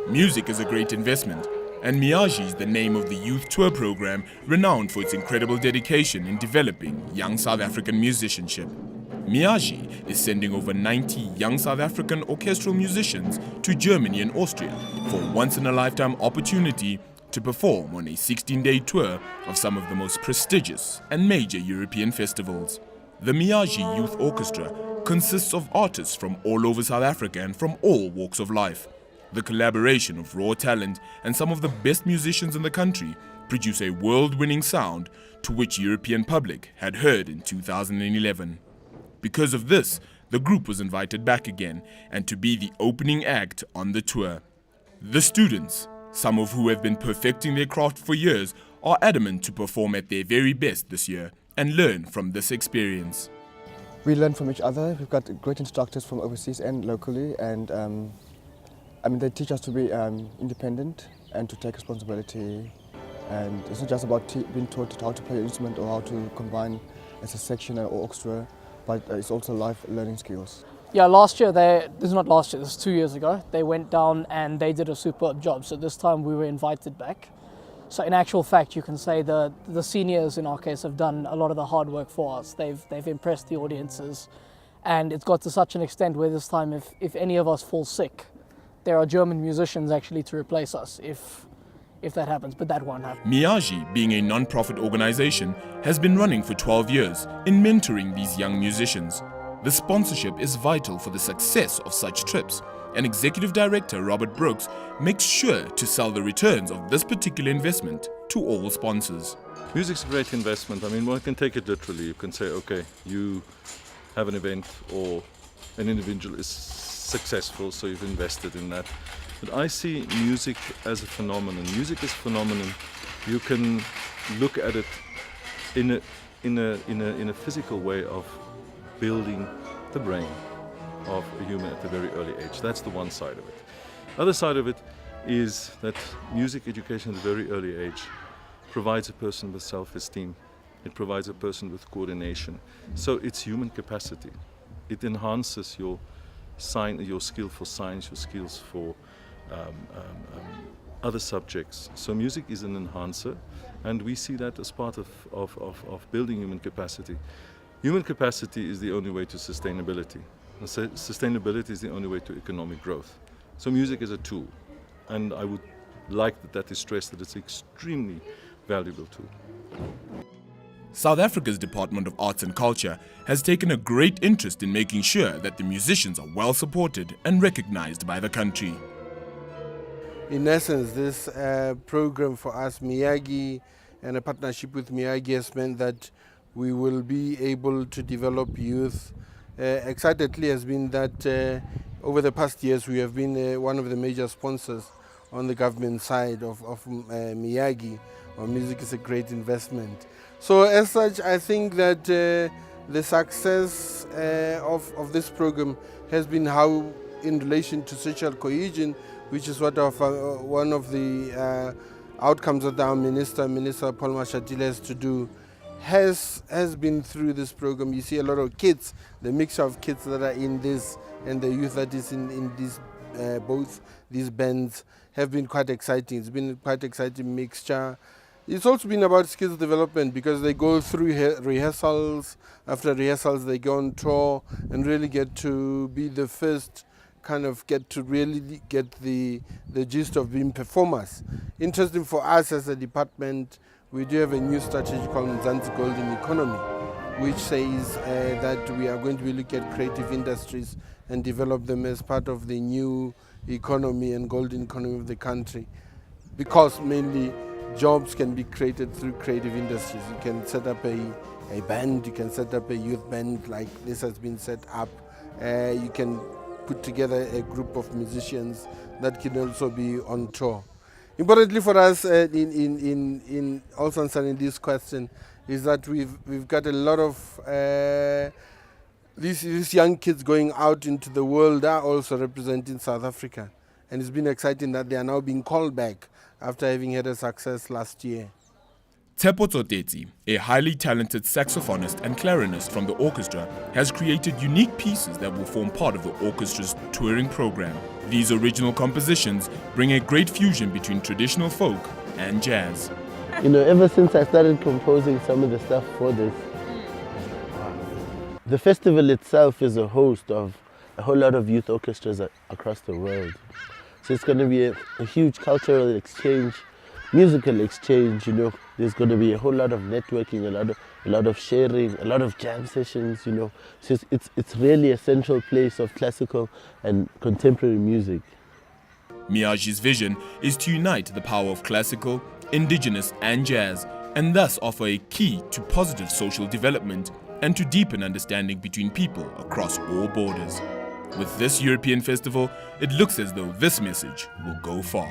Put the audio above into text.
Music is a great investment, and MIAGI is the name of the youth tour program renowned for its incredible dedication in developing young South African musicianship. MIAGI is sending over 90 young South African orchestral musicians to Germany and Austria for a once-in-a-lifetime opportunity to perform on a 16-day tour of some of the most prestigious and major European festivals. The MIAGI Youth Orchestra consists of artists from all over South Africa and from all walks of life. The collaboration of raw talent and some of the best musicians in the country produce a world-winning sound to which European public had heard in 2011. Because of this, the group was invited back again and to be the opening act on the tour. The students, some of who have been perfecting their craft for years, are adamant to perform at their very best this year and learn from this experience. We learn from each other. We've got great instructors from overseas and locally, and they teach us to be independent and to take responsibility. And it's not just about being taught how to play an instrument or how to combine as a section or orchestra, but it's also life learning skills. Yeah, last year, this is not last year, this is 2 years ago, they went down and they did a superb job. So this time we were invited back. So in actual fact, you can say the seniors in our case have done a lot of the hard work for us. They've impressed the audiences. And it's got to such an extent where this time if any of us fall sick, there are German musicians actually to replace us if that happens, but that won't happen. MIAGI, being a non-profit organization, has been running for 12 years in mentoring these young musicians. The sponsorship is vital for the success of such trips, and Executive Director Robert Brooks makes sure to sell the returns of this particular investment to all sponsors. Music's a great investment. One can take it literally. You can say, okay, you have an event or an individual is successful, so you've invested in that. But I see music as a phenomenon. Music is a phenomenon. You can look at it in a physical way of building the brain of a human at a very early age. That's the one side of it. Other side of it is that music education at a very early age provides a person with self-esteem. It provides a person with coordination. So it's human capacity. It enhances your skill for science, your skills for other subjects. So music is an enhancer, and we see that as part of building human capacity. Human capacity is the only way to sustainability. Sustainability is the only way to economic growth. So music is a tool, and I would like that is stressed that it's an extremely valuable tool. South Africa's Department of Arts and Culture has taken a great interest in making sure that the musicians are well supported and recognized by the country. In essence, this program for us, MIAGI, and a partnership with MIAGI has meant that we will be able to develop youth. Excitedly has been that over the past years we have been one of the major sponsors on the government side of MIAGI. Music is a great investment. So as such, I think that the success of this program has been how, in relation to social cohesion, which is what one of the outcomes that our Minister Paul Mashatile has to do, has been through this program. You see a lot of kids, the mixture of kids that are in this and the youth that is in this, both these bands have been quite exciting. It's been quite exciting mixture. It's also been about skills development because they go through rehearsals. After rehearsals, they go on tour and really get to be the first get the gist of being performers. Interesting for us as a department, we do have a new strategy called Mzansi Golden Economy, which says that we are going to be looking at creative industries and develop them as part of the new economy and golden economy of the country, because mainly jobs can be created through creative industries. You can set up a band, you can set up a youth band like this has been set up. You can put together a group of musicians that can also be on tour. Importantly for us, in also answering this question, is that we've got a lot of these young kids going out into the world are also representing South Africa, and it's been exciting that they are now being called back after having had a success last year. Tepo Tsotetsi, a highly talented saxophonist and clarinist from the orchestra, has created unique pieces that will form part of the orchestra's touring program. These original compositions bring a great fusion between traditional folk and jazz. You know, ever since I started composing some of the stuff for this, the festival itself is a host of a whole lot of youth orchestras across the world. So it's going to be a huge cultural exchange, musical exchange, you know. There's going to be a whole lot of networking, a lot of sharing, a lot of jam sessions, you know. So it's really a central place of classical and contemporary music. MIAGI's vision is to unite the power of classical, indigenous and jazz, and thus offer a key to positive social development and to deepen understanding between people across all borders. With this European festival, it looks as though this message will go far.